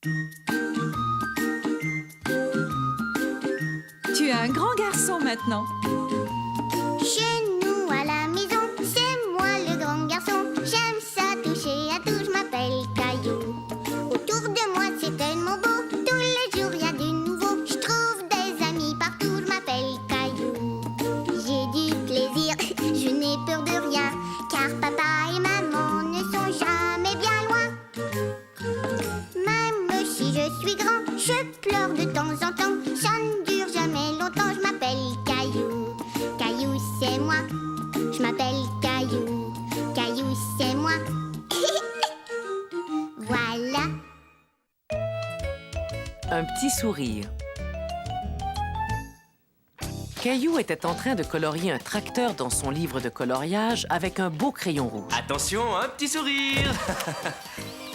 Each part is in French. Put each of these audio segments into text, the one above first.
Tu es un grand garçon maintenant. Chez nous à la maison, c'est moi le grand garçon. J'aime ça toucher à tout, je m'appelle Caillou. Autour de moi c'est tellement beau, tous les jours y a du nouveau. Je trouve des amis partout, je m'appelle Caillou. J'ai du plaisir, je n'ai peur de rien, car papa et maman ne sont jamais bien loin. Même si je suis grand, je pleure de temps en temps. Ça ne dure jamais longtemps, je m'appelle Caillou. Caillou, c'est moi. Je m'appelle Caillou. Caillou, c'est moi. Voilà. Un petit sourire. Caillou était en train de colorier un tracteur dans son livre de coloriage avec un beau crayon rouge. Attention, un petit sourire.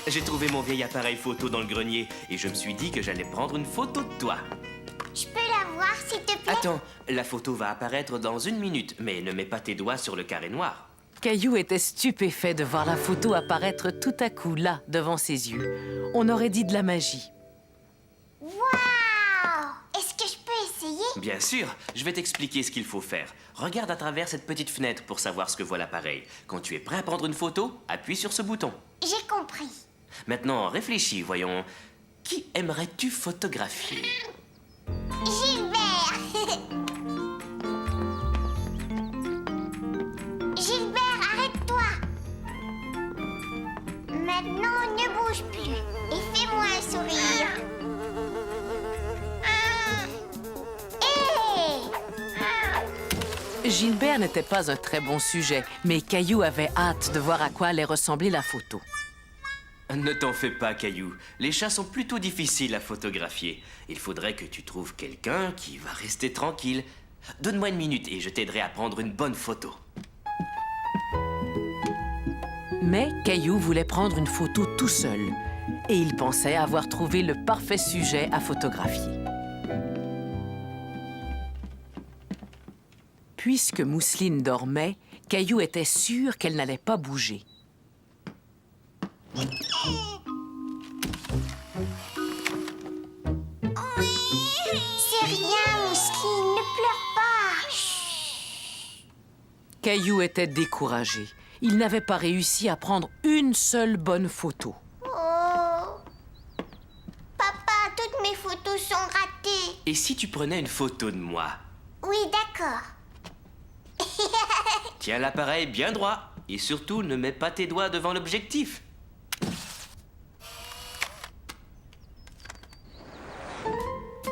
J'ai trouvé mon vieil appareil photo dans le grenier et je me suis dit que j'allais prendre une photo de toi. Je peux la voir, s'il te plaît? Attends, la photo va apparaître dans 1 minute, mais ne mets pas tes doigts sur le carré noir. Caillou était stupéfait de voir la photo apparaître tout à coup là, devant ses yeux. On aurait dit de la magie. Waouh! Est-ce que je peux essayer? Bien sûr, je vais t'expliquer ce qu'il faut faire. Regarde à travers cette petite fenêtre pour savoir ce que voit l'appareil. Quand tu es prêt à prendre une photo, appuie sur ce bouton. J'ai compris. Maintenant, réfléchis, voyons. Qui aimerais-tu photographier? Gilbert! Gilbert, arrête-toi! Maintenant, ne bouge plus et fais-moi un sourire. Hé! Gilbert n'était pas un très bon sujet, mais Caillou avait hâte de voir à quoi allait ressembler la photo. Ne t'en fais pas, Caillou. Les chats sont plutôt difficiles à photographier. Il faudrait que tu trouves quelqu'un qui va rester tranquille. Donne-moi 1 minute et je t'aiderai à prendre une bonne photo. Mais Caillou voulait prendre une photo tout seul. Et il pensait avoir trouvé le parfait sujet à photographier. Puisque Mousseline dormait, Caillou était sûr qu'elle n'allait pas bouger. C'est rien, Mousseline, ne pleure pas. Chut. Caillou était découragé. Il n'avait pas réussi à prendre une seule bonne photo. Oh! Papa, toutes mes photos sont ratées. Et si tu prenais une photo de moi? Oui, d'accord. Tiens l'appareil bien droit. Et surtout, ne mets pas tes doigts devant l'objectif.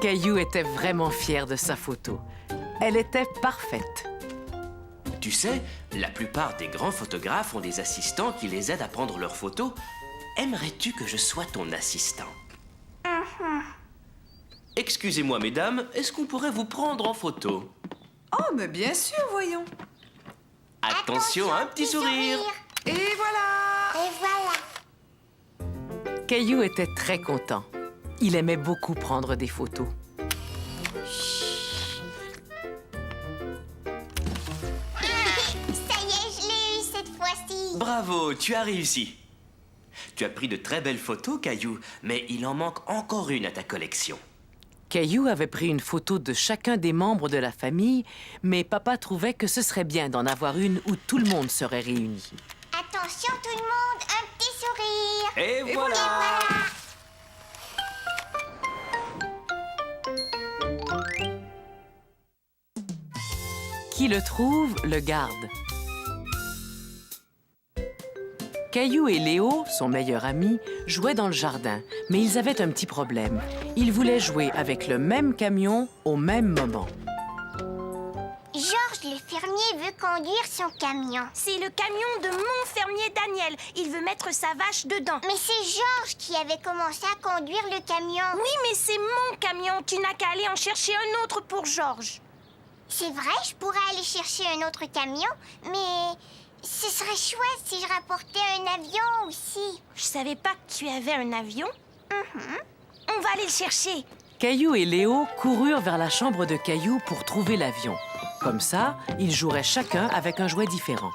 Caillou était vraiment fier de sa photo. Elle était parfaite. Tu sais, la plupart des grands photographes ont des assistants qui les aident à prendre leurs photos. Aimerais-tu que je sois ton assistant? Excusez-moi, mesdames, est-ce qu'on pourrait vous prendre en photo? Oh, mais bien sûr, voyons. Attention, un petit sourire. Et voilà. Et voilà. Caillou était très content. Il aimait beaucoup prendre des photos. Ça y est, je l'ai eu cette fois-ci. Bravo, tu as réussi. Tu as pris de très belles photos, Caillou, mais il en manque encore une à ta collection. Caillou avait pris une photo de chacun des membres de la famille, mais papa trouvait que ce serait bien d'en avoir une où tout le monde serait réuni. Attention tout le monde, un petit sourire. Et voilà. Qui le trouve, le garde. Caillou et Léo, son meilleur ami, jouaient dans le jardin, mais ils avaient un petit problème. Ils voulaient jouer avec le même camion au même moment. Georges le fermier veut conduire son camion. C'est le camion de mon fermier Daniel. Il veut mettre sa vache dedans. Mais c'est Georges qui avait commencé à conduire le camion. Oui, mais c'est mon camion. Tu n'as qu'à aller en chercher un autre pour Georges. C'est vrai, je pourrais aller chercher un autre camion, mais ce serait chouette si je rapportais un avion aussi. Je savais pas que tu avais un avion. On va aller le chercher. Caillou et Léo coururent vers la chambre de Caillou pour trouver l'avion. Comme ça, ils joueraient chacun avec un jouet différent.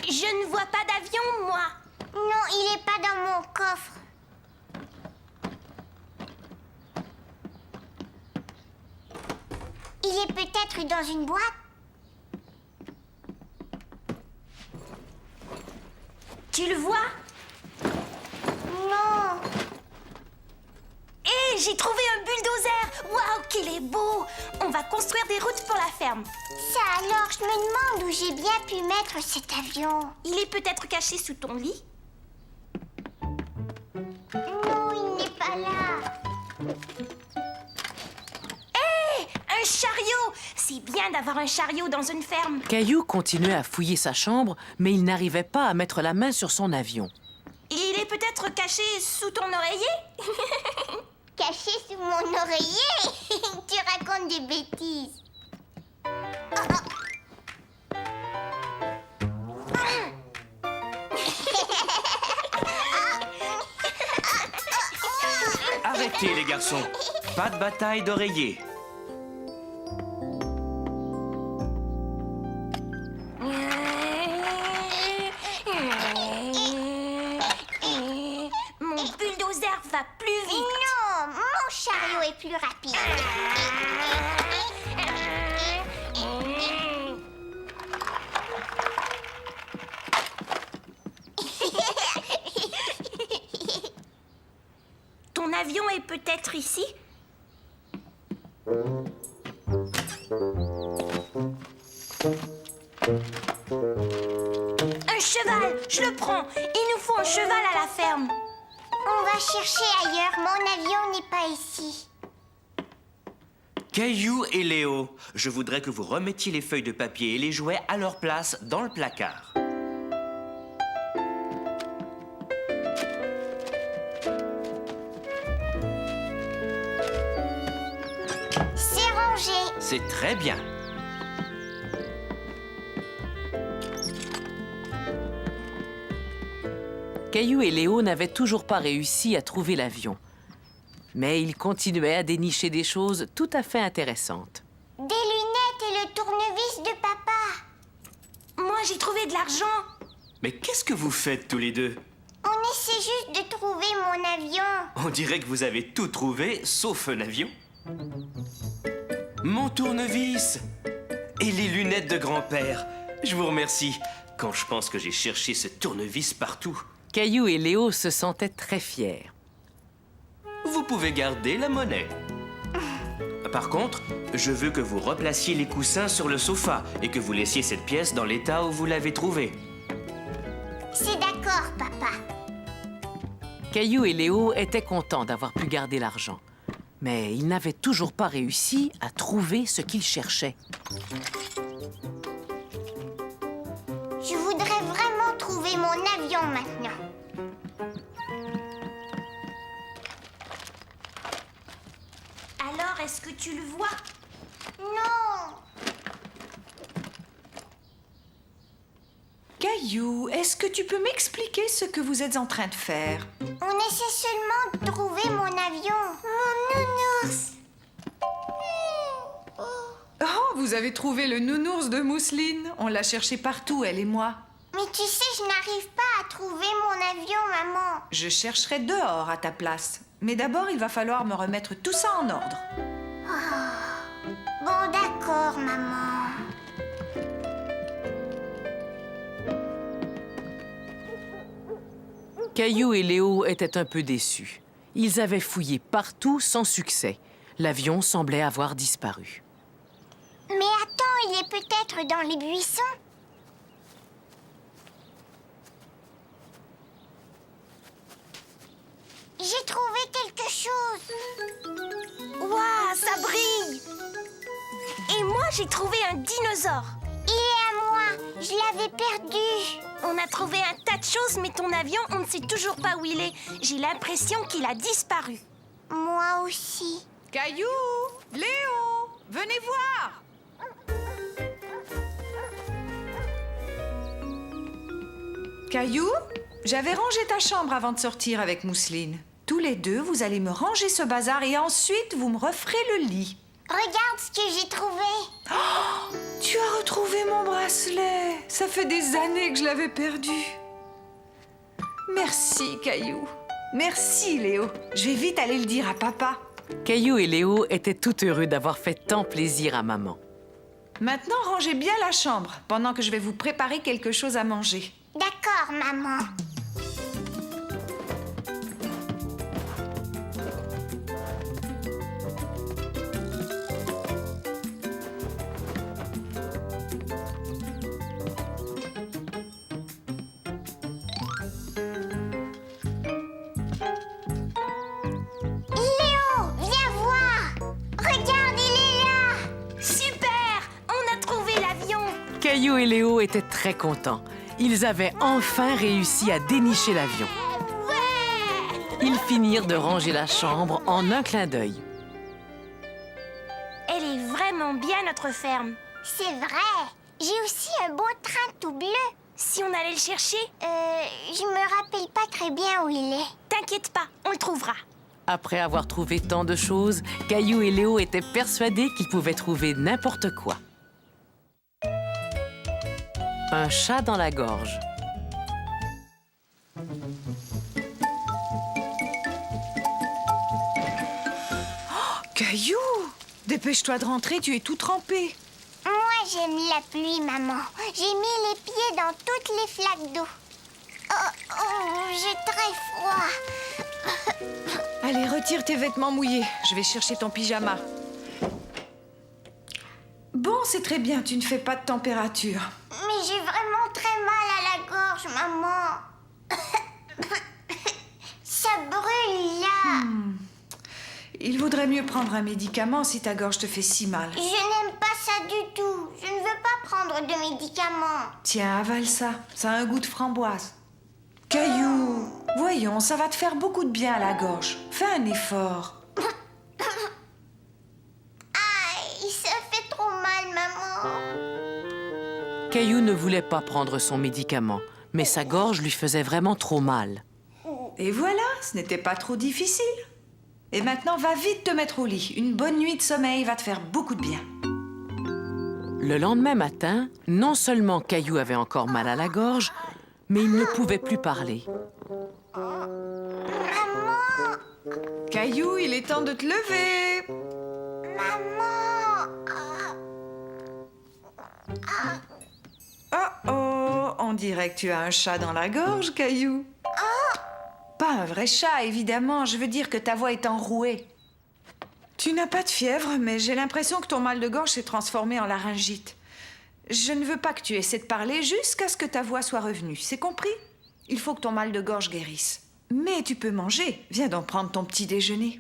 Je Je ne vois pas d'avion, moi. Non, il est pas dans mon coffre. Il est peut-être dans une boîte. Tu le vois? Non. Hé, j'ai trouvé un bulldozer. Waouh, qu'il est beau. On va construire des routes pour la ferme. Ça alors, je me demande où j'ai bien pu mettre cet avion. Il est peut-être caché sous ton lit. Non, il n'est pas là. Hé, un chariot. C'est bien d'avoir un chariot dans une ferme. Caillou continuait à fouiller sa chambre, mais il n'arrivait pas à mettre la main sur son avion. Il est peut-être caché sous ton oreiller. Caché sous mon oreiller. Tu racontes des bêtises. Arrêtez, les garçons. Pas de bataille d'oreiller. Mon bulldozer va plus vite. Non, mon chariot est plus rapide. Ton avion est peut-être ici? Un cheval, je le prends. Il nous faut un cheval à la ferme. On va chercher ailleurs. Mon avion n'est pas ici. Caillou et Léo, je voudrais que vous remettiez les feuilles de papier et les jouets à leur place dans le placard. C'est rangé. C'est très bien. Caillou et Léo n'avaient toujours pas réussi à trouver l'avion. Mais ils continuaient à dénicher des choses tout à fait intéressantes. Des lunettes et le tournevis de papa. Moi, j'ai trouvé de l'argent. Mais qu'est-ce que vous faites tous les deux? On essaie juste de trouver mon avion. On dirait que vous avez tout trouvé, sauf un avion. Mon tournevis et les lunettes de grand-père. Je vous remercie. Quand je pense que j'ai cherché ce tournevis partout. Caillou et Léo se sentaient très fiers. Vous pouvez garder la monnaie. Par contre, je veux que vous replaciez les coussins sur le sofa et que vous laissiez cette pièce dans l'état où vous l'avez trouvée. C'est d'accord, papa. Caillou et Léo étaient contents d'avoir pu garder l'argent. Mais ils n'avaient toujours pas réussi à trouver ce qu'ils cherchaient. Je voudrais vraiment trouver mon avion maintenant. Alors, est-ce que tu le vois? Non. Caillou, est-ce que tu peux m'expliquer ce que vous êtes en train de faire? On essaie seulement de trouver mon avion. Mon nounours. Oh, vous avez trouvé le nounours de mousseline. On l'a cherché partout, elle et moi. Mais tu sais, je n'arrive pas à trouver mon avion, maman. Je chercherai dehors à ta place. Mais d'abord, il va falloir me remettre tout ça en ordre. Bon, d'accord, maman. Caillou et Léo étaient un peu déçus. Ils avaient fouillé partout sans succès. L'avion semblait avoir disparu. Mais attends, il est peut-être dans les buissons. J'ai trouvé quelque chose. Waouh, ça brille! Et moi, j'ai trouvé un dinosaure. Il est à moi. Je l'avais perdu. On a trouvé un tas de choses, mais ton avion, on ne sait toujours pas où il est. J'ai l'impression qu'il a disparu. Moi aussi. Caillou, Léo, venez voir. Caillou, j'avais rangé ta chambre avant de sortir avec Mousseline. Tous les deux, vous allez me ranger ce bazar et ensuite, vous me referez le lit. Regarde ce que j'ai trouvé. Tu as retrouvé mon bras bracelet. Ça fait des années que je l'avais perdu. Merci, Caillou. Merci, Léo. Je vais vite aller le dire à papa. Caillou et Léo étaient tout heureux d'avoir fait tant plaisir à maman. Maintenant, rangez bien la chambre pendant que je vais vous préparer quelque chose à manger. D'accord, maman. Léo, viens voir. Regarde, il est là. Super! On a trouvé l'avion. Caillou et Léo étaient très contents. Ils avaient enfin réussi à dénicher l'avion. Ouais! Ils finirent de ranger la chambre en un clin d'œil. Elle est vraiment bien, notre ferme. C'est vrai. J'ai aussi un beau train tout bleu. Si on allait le chercher, Je me rappelle pas très bien où il est. t'inquiète pas, on le trouvera. Après avoir trouvé tant de choses, Caillou et Léo étaient persuadés qu'ils pouvaient trouver n'importe quoi. Un chat dans la gorge. Caillou, dépêche-toi de rentrer, tu es tout trempé. Moi, j'aime la pluie, maman. J'ai mis les pieds dans toutes les flaques d'eau. J'ai très froid. Allez, retire tes vêtements mouillés. Je vais chercher ton pyjama. Bon, c'est très bien, tu ne fais pas de température. Mais j'ai vraiment très mal à la gorge, maman. Ça brûle, là. Il vaudrait mieux prendre un médicament si ta gorge te fait si mal. Je n'aime pas ça du tout. Je ne veux pas prendre de médicaments. Tiens, avale ça. Ça a un goût de framboise. Caillou, voyons, ça va te faire beaucoup de bien à la gorge. Fais un effort. Aïe, ça fait trop mal, maman. Caillou ne voulait pas prendre son médicament, mais sa gorge lui faisait vraiment trop mal. Et voilà, ce n'était pas trop difficile. Et maintenant, va vite te mettre au lit. Une bonne nuit de sommeil va te faire beaucoup de bien. Le lendemain matin, non seulement Caillou avait encore mal à la gorge, mais il ne pouvait plus parler. Maman, Caillou, il est temps de te lever. maman. Oh oh, on dirait que tu as un chat dans la gorge, Caillou. Pas un vrai chat, évidemment. Je veux dire que ta voix est enrouée. Tu n'as pas de fièvre, mais j'ai l'impression que ton mal de gorge s'est transformé en laryngite. Je ne veux pas que tu essaies de parler jusqu'à ce que ta voix soit revenue. C'est compris? Il faut que ton mal de gorge guérisse. Mais tu peux manger. Viens donc prendre ton petit déjeuner.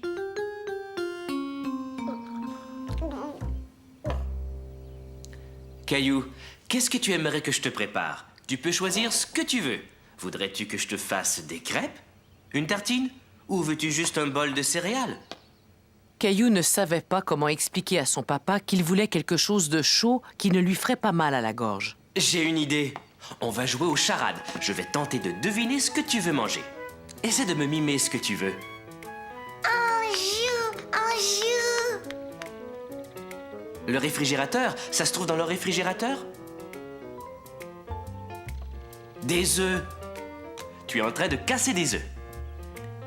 Caillou, qu'est-ce que tu aimerais que je te prépare? Tu peux choisir ce que tu veux. Voudrais-tu que je te fasse des crêpes? Une tartine? Ou veux-tu juste un bol de céréales? Caillou ne savait pas comment expliquer à son papa qu'il voulait quelque chose de chaud qui ne lui ferait pas mal à la gorge. J'ai une idée. On va jouer aux charades. Je vais tenter de deviner ce que tu veux manger. Essaie de me mimer ce que tu veux. On joue. Le réfrigérateur, ça se trouve dans le réfrigérateur? Des œufs. Tu es en train de casser des œufs.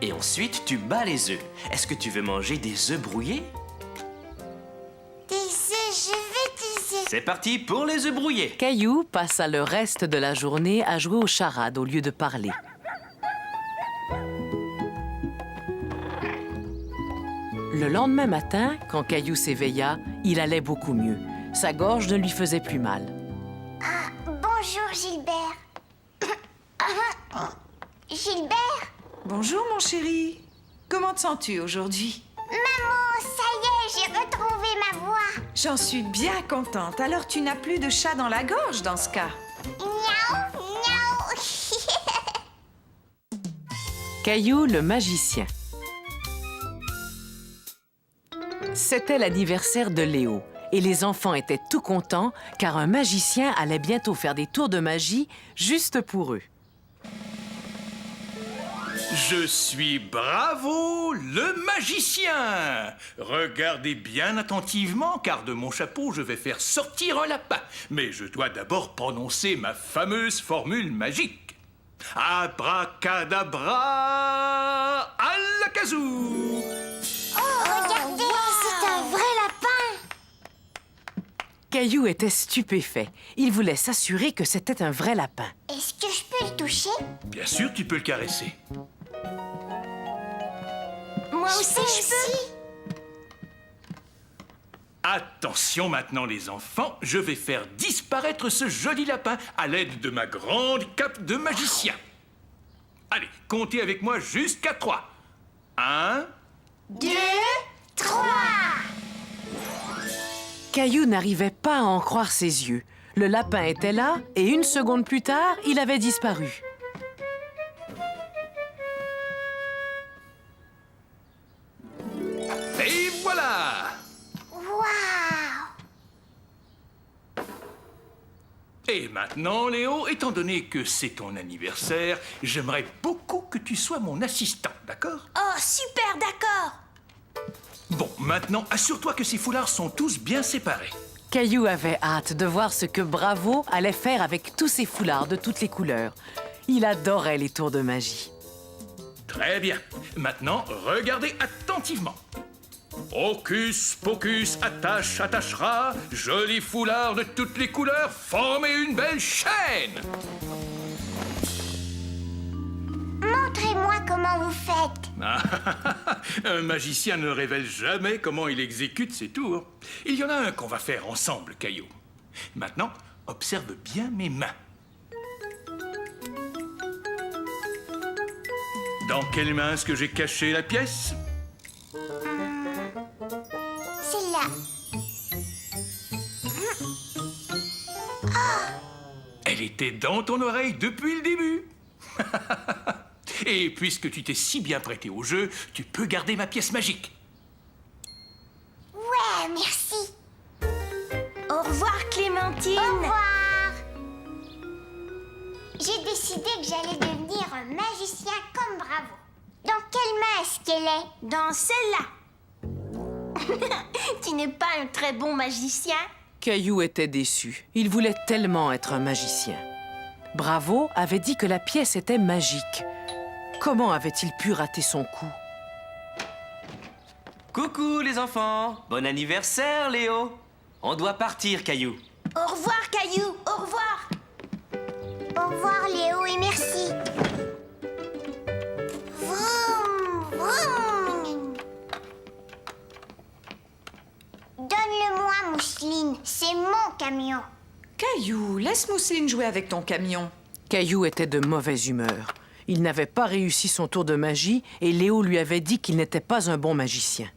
Et ensuite, tu bats les œufs. Est-ce que tu veux manger des œufs brouillés? Des œufs, je veux des œufs. C'est parti pour les œufs brouillés. Caillou passa le reste de la journée à jouer aux charades au lieu de parler. Le lendemain matin, quand Caillou s'éveilla, il allait beaucoup mieux. Sa gorge ne lui faisait plus mal. Bonjour, Gilbert. Gilbert? Bonjour, mon chéri. Comment te sens-tu aujourd'hui? Maman, ça y est, j'ai retrouvé ma voix. J'en suis bien contente. Alors, tu n'as plus de chat dans la gorge dans ce cas. Miaou, miaou. Caillou le magicien. C'était l'anniversaire de Léo et les enfants étaient tout contents car un magicien allait bientôt faire des tours de magie juste pour eux. Je suis Bravo, le magicien. Regardez bien attentivement, car de mon chapeau, je vais faire sortir un lapin. Mais je dois d'abord prononcer ma fameuse formule magique. Abracadabra, alakazoo. Regardez, c'est un vrai lapin. Caillou était stupéfait. Il voulait s'assurer que c'était un vrai lapin. Est-ce que je peux le toucher? Bien sûr, tu peux le caresser. Moi aussi, je peux. Attention maintenant les enfants, je vais faire disparaître ce joli lapin à l'aide de ma grande cape de magicien. Allez, comptez avec moi jusqu'à 3. 1, 2, 3. Caillou n'arrivait pas à en croire ses yeux. Le lapin était là et 1 seconde plus tard, il avait disparu. et voilà! Waouh! Et maintenant, Léo, étant donné que c'est ton anniversaire, j'aimerais beaucoup que tu sois mon assistant, d'accord? Oh, super, d'accord. Bon, maintenant, assure-toi que ces foulards sont tous bien séparés. Caillou avait hâte de voir ce que Bravo allait faire avec tous ses foulards de toutes les couleurs. Il adorait les tours de magie. Très bien. Maintenant, regardez attentivement. Hocus pocus attache, attachera, joli foulard de toutes les couleurs, formez une belle chaîne. Montrez-moi comment vous faites. Un magicien ne révèle jamais comment il exécute ses tours. Il y en a un qu'on va faire ensemble, Caillou. Maintenant, observe bien mes mains. Dans quelle main est-ce que j'ai caché la pièce? Celle-là. Elle était dans ton oreille depuis le début. Et puisque tu t'es si bien prêté au jeu, tu peux garder ma pièce magique. Ouais, merci. Au revoir, Clémentine. Au revoir. J'ai décidé que j'allais devenir un magicien comme Bravo. Dans quelle main est-ce qu'elle est? Dans celle-là. Tu n'es pas un très bon magicien. Caillou était déçu. Il voulait tellement être un magicien. Bravo avait dit que la pièce était magique. Comment avait-il pu rater son coup? Coucou les enfants. Bon anniversaire, Léo. On doit partir, Caillou. Au revoir, Caillou. Au revoir. Au revoir, Léo, et merci. Vroom, vroom. Donne-le-moi, Mousseline. C'est mon camion. Caillou, laisse Mousseline jouer avec ton camion. Caillou était de mauvaise humeur. Il n'avait pas réussi son tour de magie et Léo lui avait dit qu'il n'était pas un bon magicien.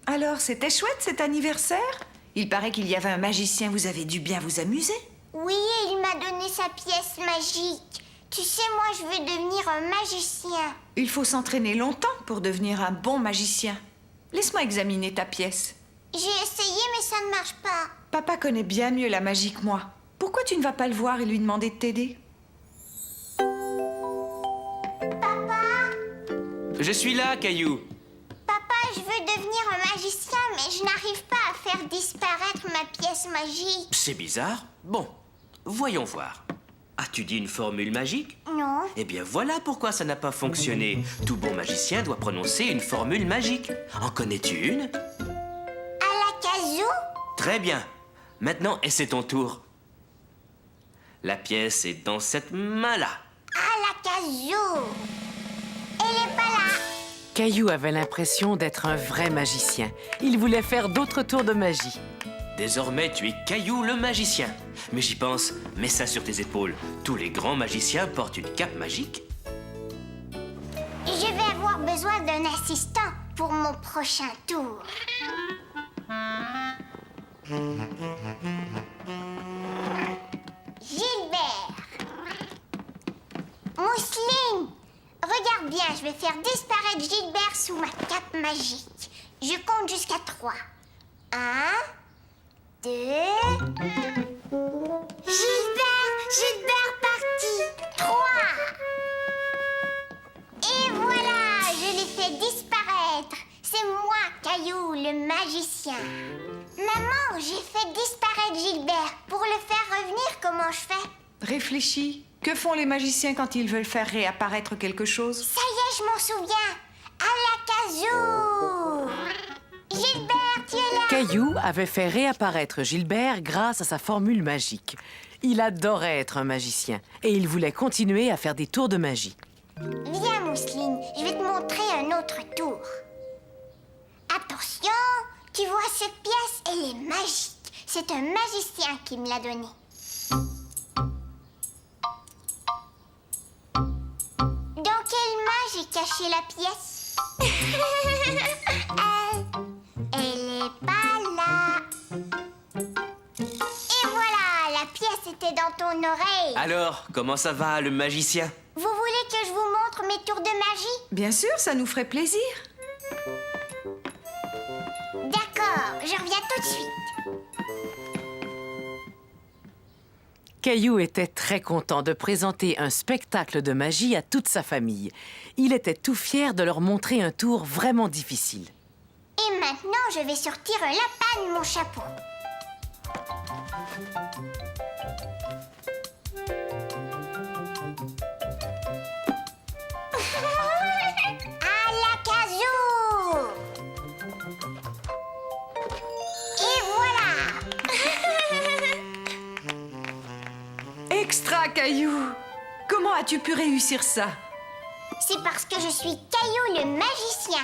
Alors, c'était chouette cet anniversaire? Il paraît qu'il y avait un magicien, vous avez dû bien vous amuser. Oui, et il m'a donné sa pièce magique. Tu sais, moi, je veux devenir un magicien. Il faut s'entraîner longtemps pour devenir un bon magicien. Laisse-moi examiner ta pièce. J'ai essayé, mais ça ne marche pas. Papa connaît bien mieux la magie que moi. Pourquoi tu ne vas pas le voir et lui demander de t'aider? Je suis là, Caillou. Papa, je veux devenir un magicien, mais je n'arrive pas à faire disparaître ma pièce magique. C'est bizarre. Bon, voyons voir. As-tu dit une formule magique? Non. Eh bien, voilà pourquoi ça n'a pas fonctionné. Tout bon magicien doit prononcer une formule magique. En connais-tu une? Alakazoo? Très bien. Maintenant, et c'est ton tour. La pièce est dans cette main-là. Alakazoo. Elle est pas là. Caillou avait l'impression d'être un vrai magicien. Il voulait faire d'autres tours de magie. Désormais, tu es Caillou le magicien. Mais j'y pense, mets ça sur tes épaules. Tous les grands magiciens portent une cape magique. Je vais avoir besoin d'un assistant pour mon prochain tour. Gilbert. Mousseline. Regarde bien, je vais faire disparaître Gilbert sous ma cape magique. Je compte jusqu'à 3. 1, 2... Gilbert parti. 3. le faire revenir, comment je fais? Réfléchis. Que font les magiciens quand ils veulent faire réapparaître quelque chose? Ça y est, je m'en souviens. Alakazoo! Gilbert, tu es là? Caillou avait fait réapparaître Gilbert grâce à sa formule magique. Il adorait être un magicien et il voulait continuer à faire des tours de magie. Viens, Mousseline, je vais te montrer un autre tour. Attention, tu vois cette pièce, elle est magique. C'est un magicien qui me l'a donnée. Dans quelle main j'ai caché la pièce? Elle est pas là. Et voilà, la pièce était dans ton oreille. Alors, comment ça va, le magicien? Vous voulez que je vous montre mes tours de magie? Bien sûr, ça nous ferait plaisir. D'accord, je reviens tout de suite. Caillou était très content de présenter un spectacle de magie à toute sa famille. Il était tout fier de leur montrer un tour vraiment difficile. Et maintenant, je vais sortir un lapin de mon chapeau. Alakazoo! Et voilà! Extra, Caillou! Comment as-tu pu réussir ça? C'est parce que je suis Caillou le magicien.